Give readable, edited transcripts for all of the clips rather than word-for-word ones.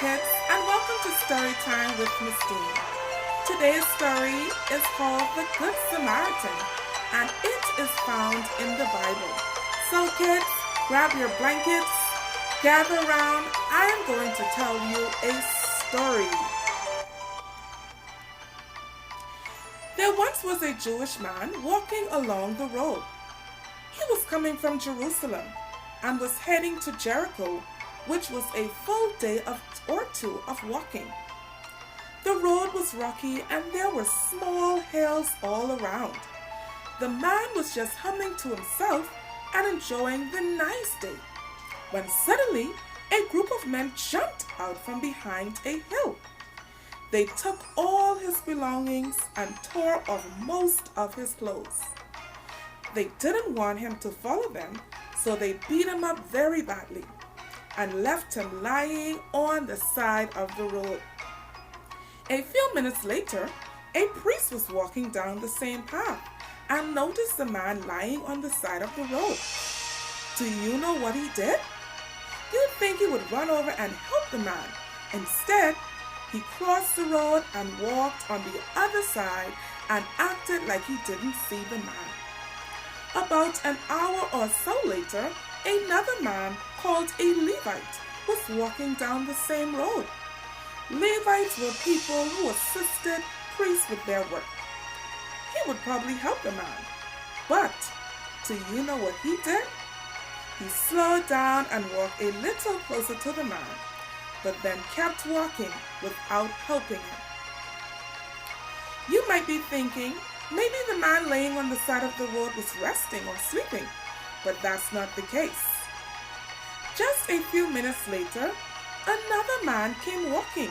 kids, and welcome to Story Time with Miss Dean. Today's story is called The Good Samaritan, and it is found in the Bible. So kids, grab your blankets, gather around. I am going to tell you a story. There once was a Jewish man walking along the road. He was coming from Jerusalem and was heading to Jericho, which was a full day or two of walking. The road was rocky and there were small hills all around. The man was just humming to himself and enjoying the nice day, when suddenly a group of men jumped out from behind a hill. They took all his belongings and tore off most of his clothes. They didn't want him to follow them, so they beat him up very badly and left him lying on the side of the road. A few minutes later, a priest was walking down the same path and noticed the man lying on the side of the road. Do you know what he did? You'd think he would run over and help the man. Instead, he crossed the road and walked on the other side and acted like he didn't see the man. About an hour or so later, another man called a Levite was walking down the same road. Levites were people who assisted priests with their work. He would probably help the man. But do you know what he did? He slowed down and walked a little closer to the man, but then kept walking without helping him. You might be thinking, maybe the man laying on the side of the road was resting or sleeping, but that's not the case. Just a few minutes later, another man came walking.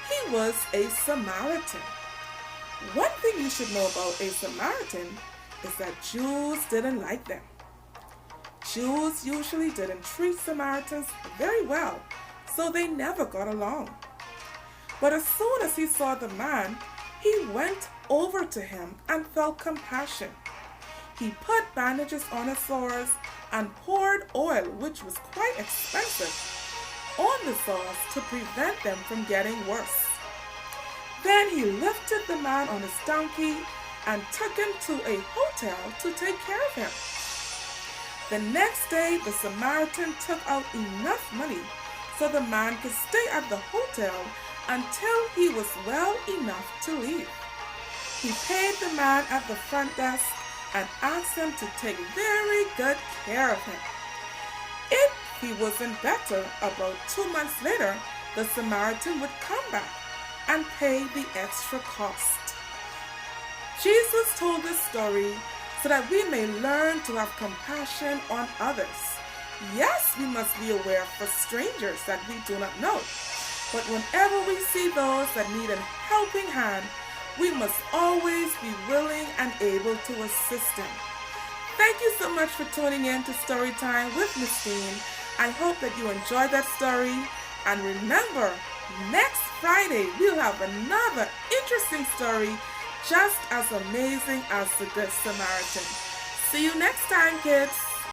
He was a Samaritan. One thing you should know about a Samaritan is that Jews didn't like them. Jews usually didn't treat Samaritans very well, so they never got along. But as soon as he saw the man, he went over to him and felt compassion. He put bandages on his sores and poured oil, which was quite expensive, on the sores to prevent them from getting worse. Then he lifted the man on his donkey and took him to a hotel to take care of him. The next day, the Samaritan took out enough money so the man could stay at the hotel until he was well enough to leave. He paid the man at the front desk and asked him to take very good care of him. If he wasn't better, about 2 months later, the Samaritan would come back and pay the extra cost. Jesus told this story so that we may learn to have compassion on others. Yes, we must be aware for strangers that we do not know, but whenever we see those that need a helping hand, we must always be willing and able to assist them. Thank you so much for tuning in to Storytime with Miss Dean. I hope that you enjoyed that story. And remember, next Friday we'll have another interesting story just as amazing as the Good Samaritan. See you next time, kids.